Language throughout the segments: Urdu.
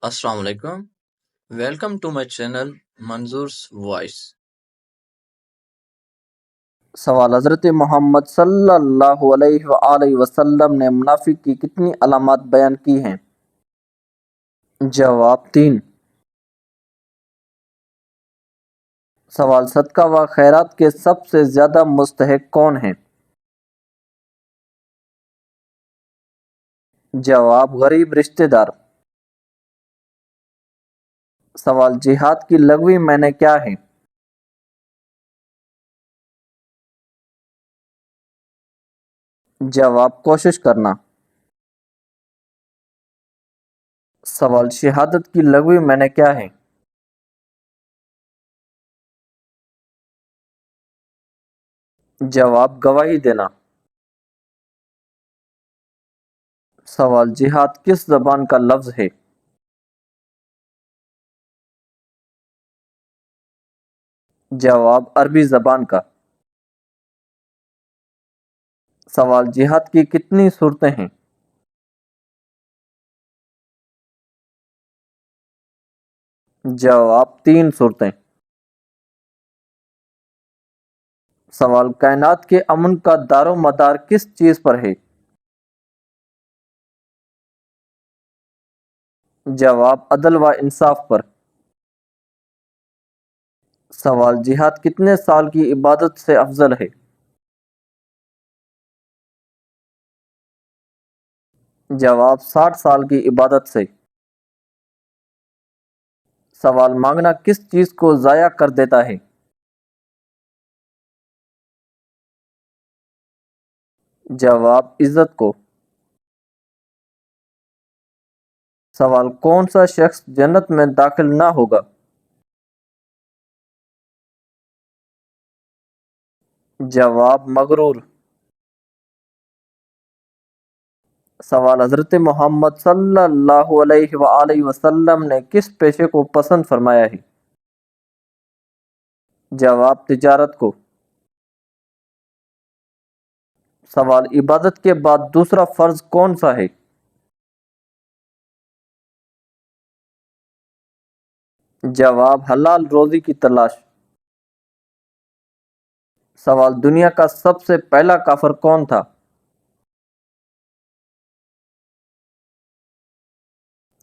Assalamu alaikum. Welcome to my channel Manzoor's Voice. سوال حضرت محمد صلی اللہ علیہ وآلہ وسلم نے منافق کی کتنی علامات بیان کی ہیں؟ جواب 3۔ سوال صدقہ و خیرات کے سب سے زیادہ مستحق کون ہیں؟ جواب غریب رشتہ دار۔ سوال جہاد کی لغوی معنی کیا ہے؟ جواب کوشش کرنا۔ سوال شہادت کی لغوی معنی کیا ہے؟ جواب گواہی دینا۔ سوال جہاد کس زبان کا لفظ ہے؟ جواب عربی زبان کا۔ سوال جہاد کی کتنی صورتیں ہیں؟ جواب 3 صورتیں۔ سوال کائنات کے امن کا دار و مدار کس چیز پر ہے؟ جواب عدل و انصاف پر۔ سوال جہاد کتنے سال کی عبادت سے افضل ہے؟ جواب 60 سال کی عبادت سے۔ سوال مانگنا کس چیز کو ضائع کر دیتا ہے؟ جواب عزت کو۔ سوال کون سا شخص جنت میں داخل نہ ہوگا؟ جواب مغرور۔ سوال حضرت محمد صلی اللہ علیہ وآلہ وسلم نے کس پیشے کو پسند فرمایا ہے؟ جواب تجارت کو۔ سوال عبادت کے بعد دوسرا فرض کون سا ہے؟ جواب حلال روزی کی تلاش۔ سوال دنیا کا سب سے پہلا کافر کون تھا؟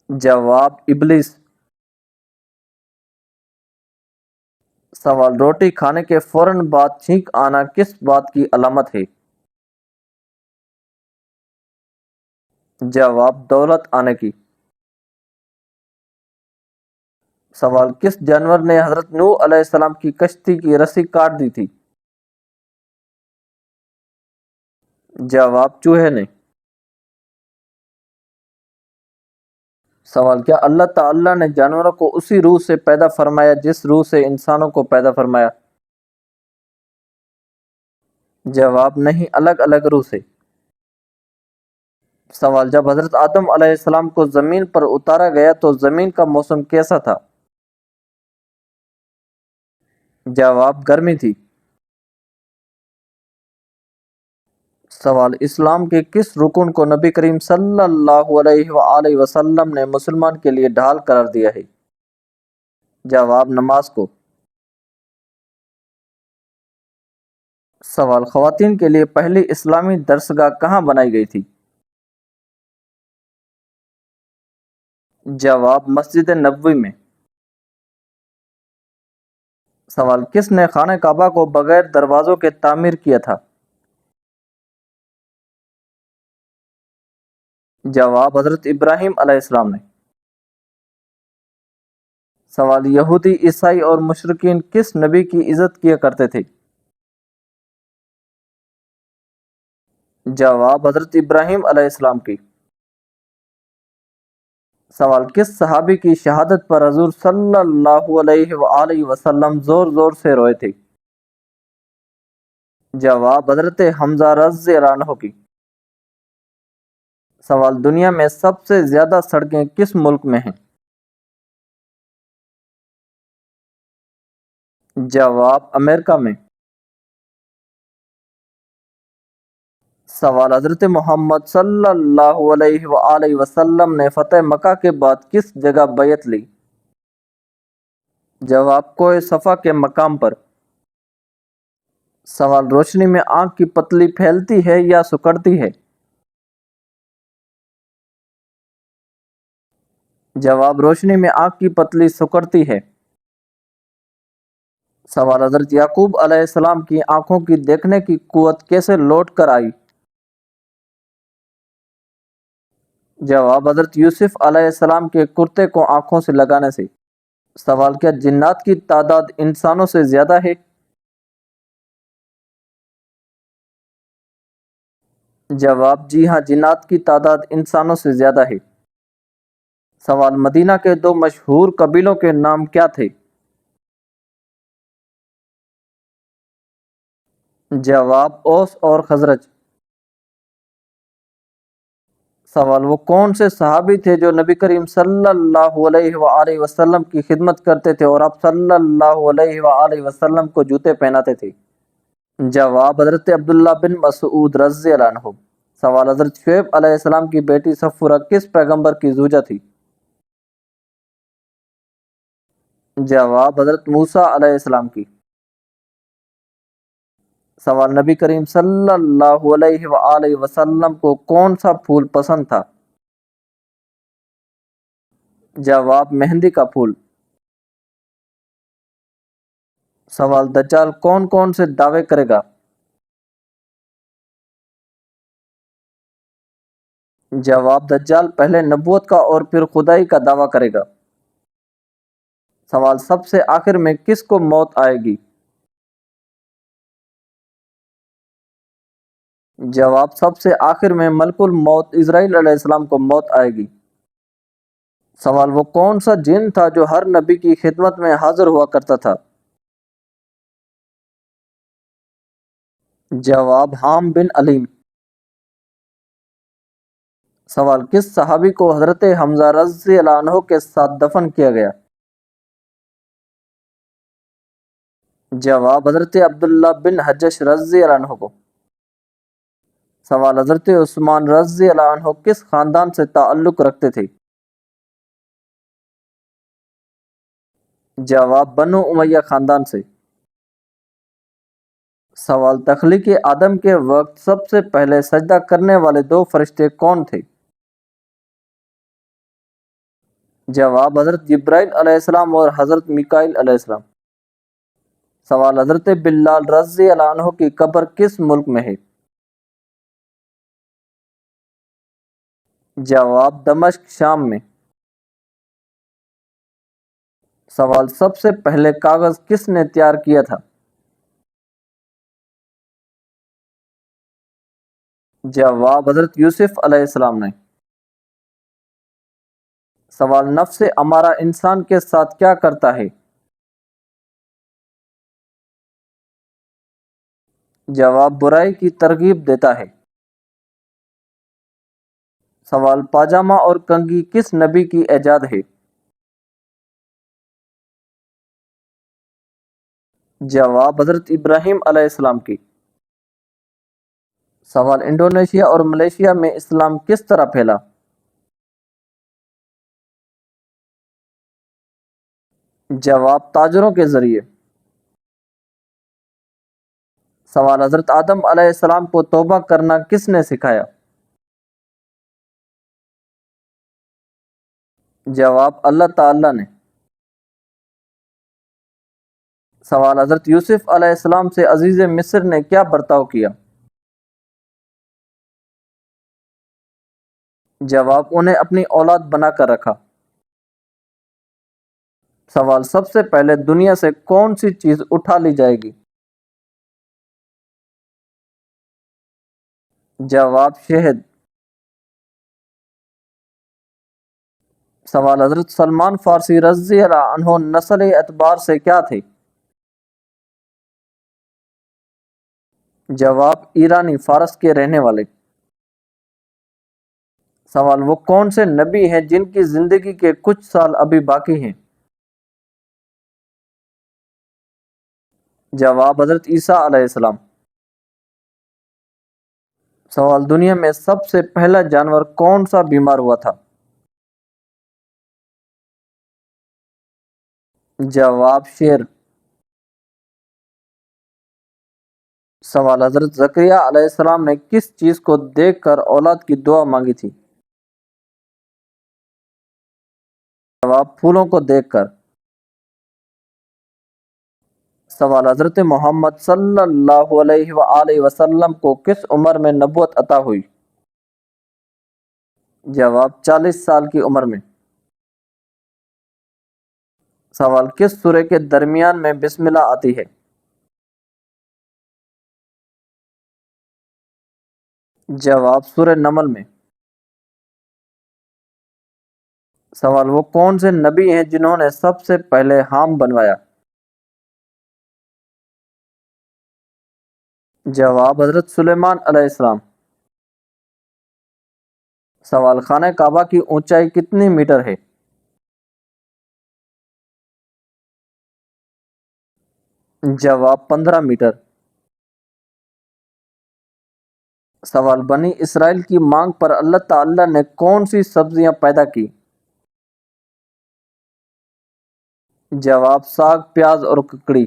جواب ابلیس۔ سوال روٹی کھانے کے فوراً بعد چھینک آنا کس بات کی علامت ہے؟ جواب دولت آنے کی۔ سوال کس جانور نے حضرت نوح علیہ السلام کی کشتی کی رسی کاٹ دی تھی؟ جواب چوہے نے۔ سوال کیا اللہ تعالیٰ نے جانوروں کو اسی روح سے پیدا فرمایا جس روح سے انسانوں کو پیدا فرمایا؟ جواب نہیں، الگ الگ روح سے۔ سوال جب حضرت آدم علیہ السلام کو زمین پر اتارا گیا تو زمین کا موسم کیسا تھا؟ جواب گرمی تھی۔ سوال اسلام کے کس رکن کو نبی کریم صلی اللہ علیہ وآلہ وسلم نے مسلمان کے لیے ڈھال قرار دیا ہے؟ جواب نماز کو۔ سوال خواتین کے لیے پہلی اسلامی درسگاہ کہاں بنائی گئی تھی؟ جواب مسجد نبوی میں۔ سوال کس نے خانہ کعبہ کو بغیر دروازوں کے تعمیر کیا تھا؟ جواب حضرت ابراہیم علیہ السلام نے۔ سوال یہودی، عیسائی اور مشرکین کس نبی کی عزت کیا کرتے تھے؟ جواب حضرت ابراہیم علیہ السلام کی۔ سوال کس صحابی کی شہادت پر حضور صلی اللہ علیہ وآلہ وسلم زور زور سے روئے تھے؟ جواب حضرت حمزہ رضی اللہ عنہ کی۔ سوال دنیا میں سب سے زیادہ سڑکیں کس ملک میں ہیں؟ جواب امریکہ میں۔ سوال حضرت محمد صلی اللہ علیہ وآلہ وسلم نے فتح مکہ کے بعد کس جگہ بیعت لی؟ جواب کوہ صفا کے مقام پر۔ سوال روشنی میں آنکھ کی پتلی پھیلتی ہے یا سکڑتی ہے؟ جواب روشنی میں آنکھ کی پتلی سکڑتی ہے۔ سوال حضرت یعقوب علیہ السلام کی آنکھوں کی دیکھنے کی قوت کیسے لوٹ کر آئی؟ جواب حضرت یوسف علیہ السلام کے کرتے کو آنکھوں سے لگانے سے۔ سوال کیا جنات کی تعداد انسانوں سے زیادہ ہے؟ جواب جی ہاں، جنات کی تعداد انسانوں سے زیادہ ہے۔ سوال مدینہ کے دو مشہور قبیلوں کے نام کیا تھے؟ جواب اوس اور خزرج۔ سوال وہ کون سے صحابی تھے جو نبی کریم صلی اللہ علیہ وآلہ وسلم کی خدمت کرتے تھے اور آپ صلی اللہ علیہ وآلہ وسلم کو جوتے پہناتے تھے؟ جواب حضرت عبداللہ بن مسعود رضی اللہ عنہ۔ سوال حضرت شعیب علیہ السلام کی بیٹی صفورہ کس پیغمبر کی زوجہ تھی؟ جواب حضرت موسیٰ علیہ السلام کی۔ سوال نبی کریم صلی اللہ علیہ وآلہ وسلم کو کون سا پھول پسند تھا؟ جواب مہندی کا پھول۔ سوال دجال کون کون سے دعوے کرے گا؟ جواب دجال پہلے نبوت کا اور پھر خدائی کا دعویٰ کرے گا۔ سوال سب سے آخر میں کس کو موت آئے گی؟ جواب سب سے آخر میں ملک الموت اسرائیل علیہ السلام کو موت آئے گی۔ سوال وہ کون سا جن تھا جو ہر نبی کی خدمت میں حاضر ہوا کرتا تھا؟ جواب حام بن علیم۔ سوال کس صحابی کو حضرت حمزہ رضی اللہ عنہ کے ساتھ دفن کیا گیا؟ جواب حضرت عبداللہ بن حجش رضی اللہ عنہ کو۔ سوال حضرت عثمان رضی اللہ عنہ کس خاندان سے تعلق رکھتے تھے؟ جواب بنو امیہ خاندان سے۔ سوال تخلیق آدم کے وقت سب سے پہلے سجدہ کرنے والے دو فرشتے کون تھے؟ جواب حضرت جبرائیل علیہ السلام اور حضرت میکائیل علیہ السلام۔ سوال حضرت بلال رضی اللہ عنہ کی قبر کس ملک میں ہے؟ جواب دمشق شام میں۔ سوال سب سے پہلے کاغذ کس نے تیار کیا تھا؟ جواب حضرت یوسف علیہ السلام نے۔ سوال نفس امارہ انسان کے ساتھ کیا کرتا ہے؟ جواب برائی کی ترغیب دیتا ہے۔ سوال پاجامہ اور کنگھی کس نبی کی ایجاد ہے؟ جواب حضرت ابراہیم علیہ السلام کی۔ سوال انڈونیشیا اور ملیشیا میں اسلام کس طرح پھیلا؟ جواب تاجروں کے ذریعے۔ سوال حضرت آدم علیہ السلام کو توبہ کرنا کس نے سکھایا؟ جواب اللہ تعالی نے۔ سوال حضرت یوسف علیہ السلام سے عزیز مصر نے کیا برتاؤ کیا؟ جواب انہیں اپنی اولاد بنا کر رکھا۔ سوال سب سے پہلے دنیا سے کون سی چیز اٹھا لی جائے گی؟ جواب شہد۔ سوال حضرت سلمان فارسی رضی اللہ عنہ نسل اعتبار سے کیا تھے؟ جواب ایرانی، فارس کے رہنے والے۔ سوال وہ کون سے نبی ہیں جن کی زندگی کے کچھ سال ابھی باقی ہیں؟ جواب حضرت عیسیٰ علیہ السلام۔ سوال دنیا میں سب سے پہلا جانور کون سا بیمار ہوا تھا؟ جواب شیر۔ سوال حضرت زکریا علیہ السلام نے کس چیز کو دیکھ کر اولاد کی دعا مانگی تھی؟ جواب پھولوں کو دیکھ کر۔ سوال حضرت محمد صلی اللہ علیہ وآلہ وسلم کو کس عمر میں نبوت عطا ہوئی؟ جواب 40 سال کی عمر میں۔ سوال کس سورہ کے درمیان میں بسم اللہ آتی ہے؟ جواب سورہ نمل میں۔ سوال وہ کون سے نبی ہیں جنہوں نے سب سے پہلے حام بنوایا؟ جواب حضرت سلیمان علیہ السلام۔ سوال خانہ کعبہ کی اونچائی کتنی میٹر ہے؟ جواب 15 میٹر۔ سوال بنی اسرائیل کی مانگ پر اللہ تعالیٰ نے کون سی سبزیاں پیدا کی؟ جواب ساگ، پیاز اور ککڑی۔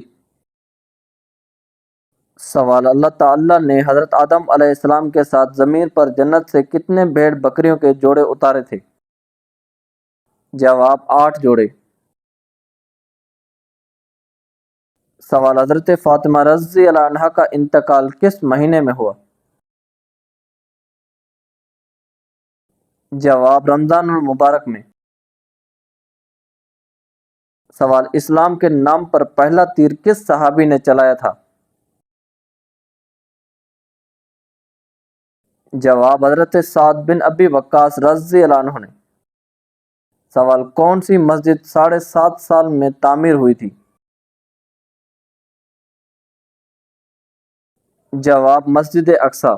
سوال اللہ تعالیٰ نے حضرت آدم علیہ السلام کے ساتھ زمین پر جنت سے کتنے بھیڑ بکریوں کے جوڑے اتارے تھے؟ جواب 8 جوڑے۔ سوال حضرت فاطمہ رضی اللہ عنہا کا انتقال کس مہینے میں ہوا؟ جواب رمضان المبارک میں۔ سوال اسلام کے نام پر پہلا تیر کس صحابی نے چلایا تھا؟ جواب حضرت سعد بن ابی وقاص رضی اللہ عنہ نے۔ سوال کون سی مسجد 7.5 سال میں تعمیر ہوئی تھی؟ جواب مسجد اقصی۔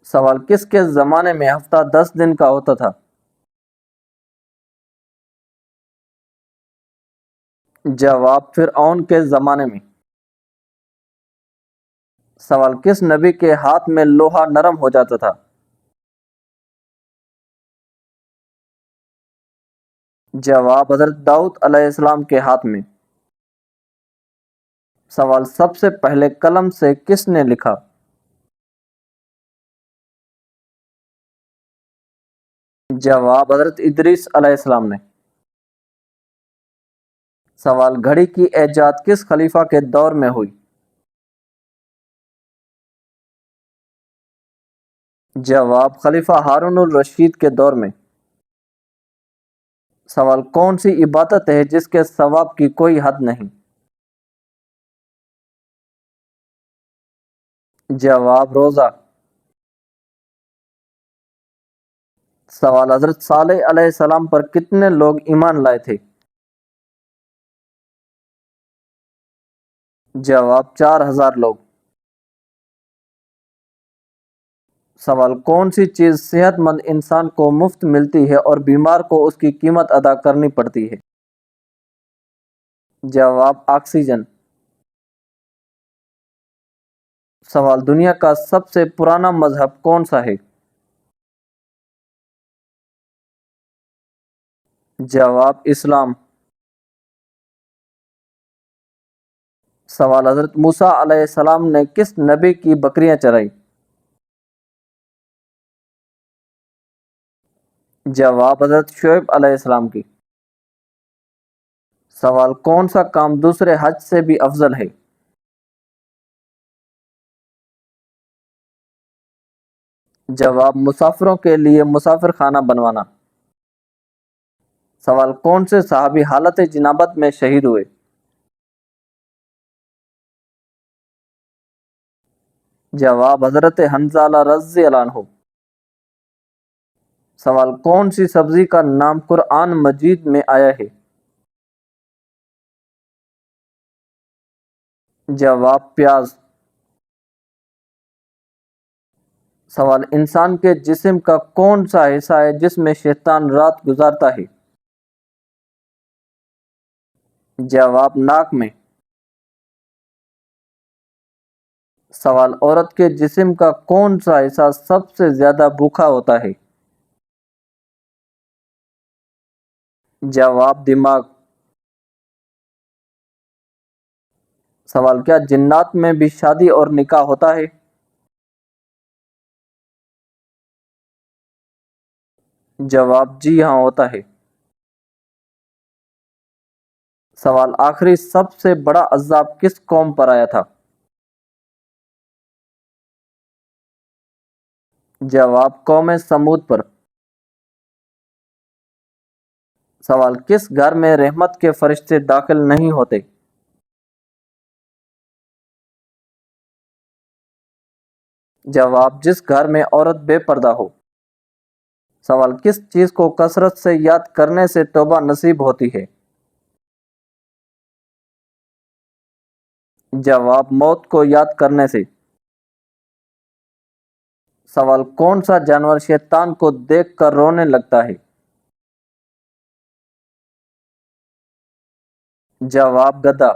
سوال کس کے زمانے میں ہفتہ 10 دن کا ہوتا تھا؟ جواب فرعون کے زمانے میں۔ سوال کس نبی کے ہاتھ میں لوہا نرم ہو جاتا تھا؟ جواب حضرت داؤد علیہ السلام کے ہاتھ میں۔ سوال سب سے پہلے قلم سے کس نے لکھا؟ جواب حضرت ادریس علیہ السلام نے۔ سوال گھڑی کی ایجاد کس خلیفہ کے دور میں ہوئی؟ جواب خلیفہ ہارون الرشید کے دور میں۔ سوال کون سی عبادت ہے جس کے ثواب کی کوئی حد نہیں؟ جواب روزہ۔ سوال حضرت صالح علیہ السلام پر کتنے لوگ ایمان لائے تھے؟ جواب 4000 لوگ۔ سوال کون سی چیز صحت مند انسان کو مفت ملتی ہے اور بیمار کو اس کی قیمت ادا کرنی پڑتی ہے؟ جواب آکسیجن۔ سوال دنیا کا سب سے پرانا مذہب کون سا ہے؟ جواب اسلام۔ سوال حضرت موسیٰ علیہ السلام نے کس نبی کی بکریاں چرائی؟ جواب حضرت شعیب علیہ السلام کی۔ سوال کون سا کام دوسرے حج سے بھی افضل ہے؟ جواب مسافروں کے لیے مسافر خانہ بنوانا۔ سوال کون سے صحابی حالت جنابت میں شہید ہوئے؟ جواب حضرت حنظلہ رضی اللہ عنہ۔ سوال کون سی سبزی کا نام قرآن مجید میں آیا ہے؟ جواب پیاز۔ سوال انسان کے جسم کا کون سا حصہ ہے جس میں شیطان رات گزارتا ہے؟ جواب ناک میں۔ سوال عورت کے جسم کا کون سا حصہ سب سے زیادہ بھوکا ہوتا ہے؟ جواب دماغ۔ سوال کیا جنات میں بھی شادی اور نکاح ہوتا ہے؟ جواب جی ہاں ہوتا ہے۔ سوال آخری سب سے بڑا عذاب کس قوم پر آیا تھا؟ جواب قوم سمود پر۔ سوال کس گھر میں رحمت کے فرشتے داخل نہیں ہوتے؟ جواب جس گھر میں عورت بے پردہ ہو۔ سوال کس چیز کو کثرت سے یاد کرنے سے توبہ نصیب ہوتی ہے؟ جواب موت کو یاد کرنے سے۔ سوال کون سا جانور شیطان کو دیکھ کر رونے لگتا ہے؟ جواب گدھا۔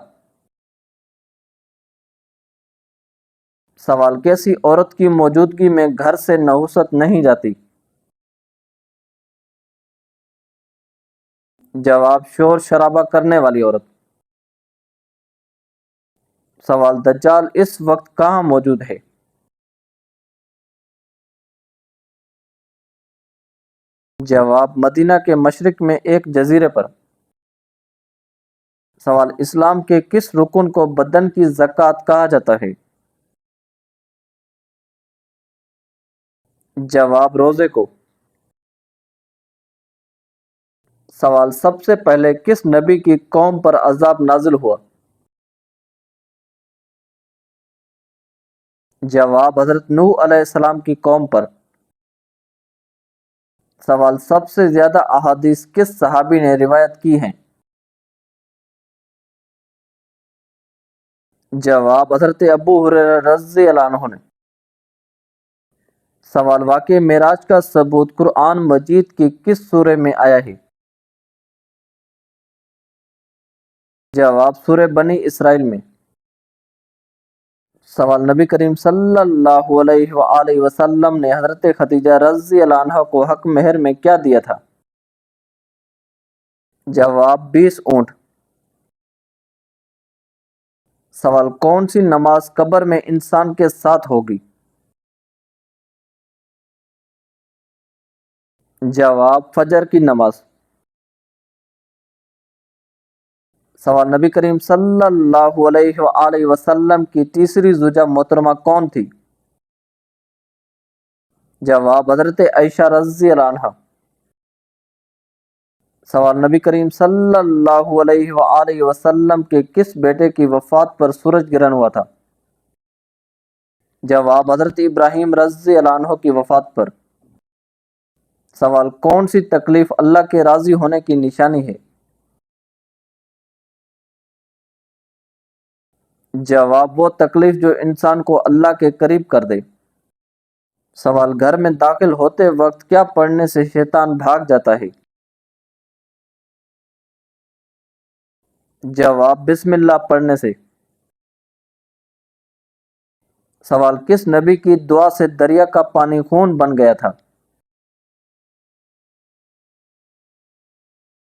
سوال کیسی عورت کی موجودگی میں گھر سے نحوست نہیں جاتی؟ جواب شور شرابہ کرنے والی عورت۔ سوال دجال اس وقت کہاں موجود ہے؟ جواب مدینہ کے مشرق میں ایک جزیرے پر۔ سوال اسلام کے کس رکن کو بدن کی زکوٰۃ کہا جاتا ہے؟ جواب روزے کو۔ سوال سب سے پہلے کس نبی کی قوم پر عذاب نازل ہوا؟ جواب حضرت نوح علیہ السلام کی قوم پر۔ سوال سب سے زیادہ احادیث کس صحابی نے روایت کی ہیں؟ جواب حضرت ابو ہریرہ رضی اللہ عنہ نے۔ سوال واقع معراج کا ثبوت قرآن مجید کی کس سورہ میں آیا ہے؟ جواب سورہ بنی اسرائیل میں۔ سوال نبی کریم صلی اللہ علیہ وآلہ وسلم نے حضرت خدیجہ رضی اللہ عنہ کو حق مہر میں کیا دیا تھا؟ جواب 20 اونٹ۔ سوال کون سی نماز قبر میں انسان کے ساتھ ہوگی؟ جواب فجر کی نماز۔ سوال نبی کریم صلی اللہ علیہ وآلہ وسلم کی تیسری زوجہ محترمہ کون تھی؟ جواب حضرت عائشہ رضی اللہ عنہا۔ سوال نبی کریم صلی اللہ علیہ وآلہ وسلم کے کس بیٹے کی وفات پر سورج گرہن ہوا تھا؟ جواب حضرت ابراہیم رضی اللہ عنہ کی وفات پر۔ سوال کون سی تکلیف اللہ کے راضی ہونے کی نشانی ہے؟ جواب وہ تکلیف جو انسان کو اللہ کے قریب کر دے۔ سوال گھر میں داخل ہوتے وقت کیا پڑھنے سے شیطان بھاگ جاتا ہے؟ جواب بسم اللہ پڑھنے سے۔ سوال کس نبی کی دعا سے دریا کا پانی خون بن گیا تھا؟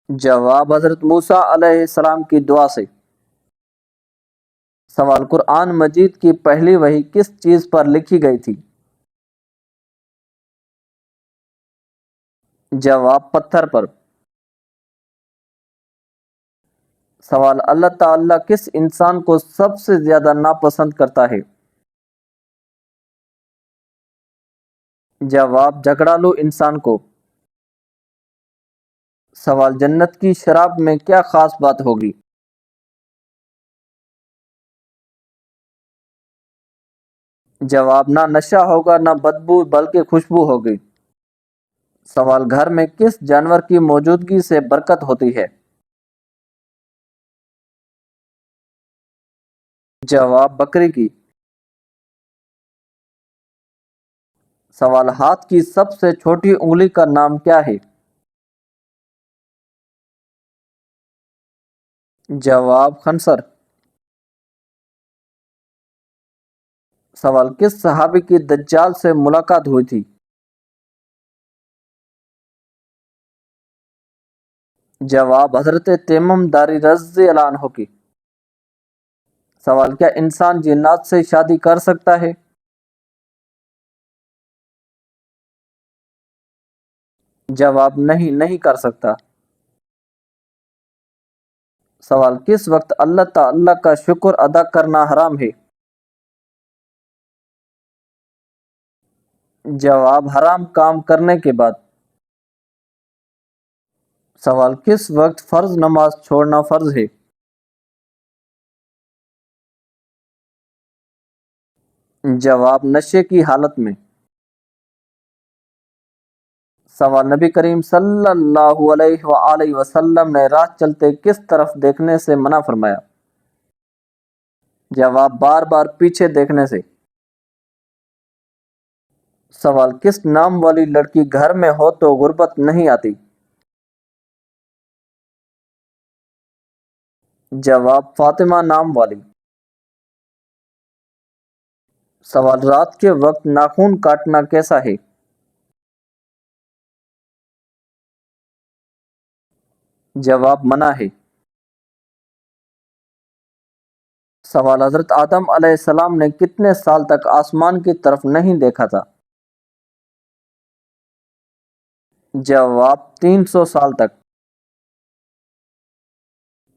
جواب حضرت موسیٰ علیہ السلام کی دعا سے۔ سوال قرآن مجید کی پہلی وحی کس چیز پر لکھی گئی تھی؟ جواب پتھر پر۔ سوال اللہ تعالیٰ کس انسان کو سب سے زیادہ ناپسند کرتا ہے؟ جواب جھگڑالو انسان کو۔ سوال جنت کی شراب میں کیا خاص بات ہوگی؟ جواب نہ نشہ ہوگا نہ بدبو بلکہ خوشبو ہوگی۔ سوال گھر میں کس جانور کی موجودگی سے برکت ہوتی ہے؟ جواب بکری کی۔ سوال ہاتھ کی سب سے چھوٹی انگلی کا نام کیا ہے؟ جواب خنصر۔ سوال کس صحابی کی دجال سے ملاقات ہوئی تھی؟ جواب حضرت تیمم داری رضی اللہ عنہ کی۔ سوال کیا انسان جنات سے شادی کر سکتا ہے؟ جواب نہیں کر سکتا۔ سوال کس وقت اللہ تعالی کا شکر ادا کرنا حرام ہے؟ جواب حرام کام کرنے کے بعد۔ سوال کس وقت فرض نماز چھوڑنا فرض ہے؟ جواب نشے کی حالت میں۔ سوال نبی کریم صلی اللہ علیہ وآلہ وسلم نے راہ چلتے کس طرف دیکھنے سے منع فرمایا؟ جواب بار بار پیچھے دیکھنے سے۔ سوال کس نام والی لڑکی گھر میں ہو تو غربت نہیں آتی؟ جواب فاطمہ نام والی۔ سوال رات کے وقت ناخن کاٹنا کیسا ہے؟ جواب منع ہے۔ سوال حضرت آدم علیہ السلام نے کتنے سال تک آسمان کی طرف نہیں دیکھا تھا؟ جواب 300 سال تک۔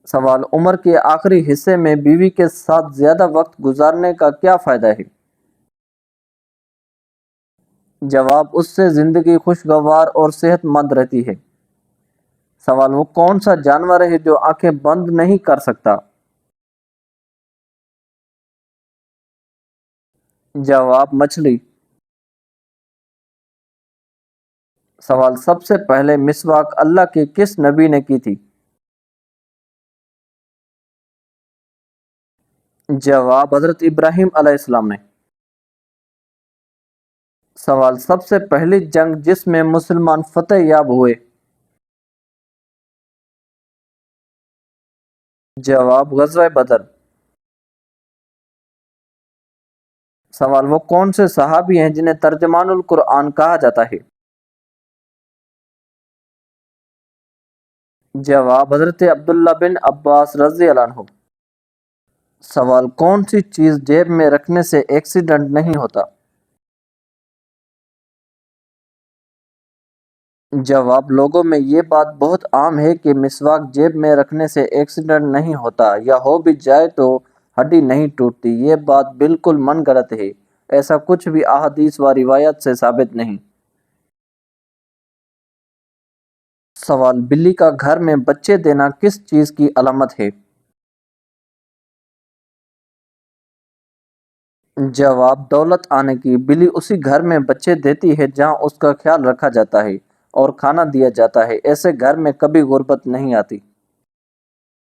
سوال عمر کے آخری حصے میں بیوی کے ساتھ زیادہ وقت گزارنے کا کیا فائدہ ہے؟ جواب اس سے زندگی خوشگوار اور صحت مند رہتی ہے۔ سوال وہ کون سا جانور ہے جو آنکھیں بند نہیں کر سکتا؟ جواب مچھلی۔ سوال سب سے پہلے مسواک اللہ کے کس نبی نے کی تھی؟ جواب حضرت ابراہیم علیہ السلام نے۔ سوال سب سے پہلی جنگ جس میں مسلمان فتح یاب ہوئے؟ جواب غزوہ بدر۔ سوال وہ کون سے صحابی ہیں جنہیں ترجمان القرآن کہا جاتا ہے؟ جواب حضرت عبداللہ بن عباس رضی اللہ عنہ۔ سوال کون سی چیز جیب میں رکھنے سے ایکسیڈنٹ نہیں ہوتا؟ جواب لوگوں میں یہ بات بہت عام ہے کہ مسواک جیب میں رکھنے سے ایکسیڈنٹ نہیں ہوتا، یا ہو بھی جائے تو ہڈی نہیں ٹوٹتی۔ یہ بات بالکل من گڑت ہے، ایسا کچھ بھی احادیث و روایات سے ثابت نہیں۔ سوال بلی کا گھر میں بچے دینا کس چیز کی علامت ہے؟ جواب دولت آنے کی۔ بلی اسی گھر میں بچے دیتی ہے جہاں اس کا خیال رکھا جاتا ہے اور کھانا دیا جاتا ہے، ایسے گھر میں کبھی غربت نہیں آتی۔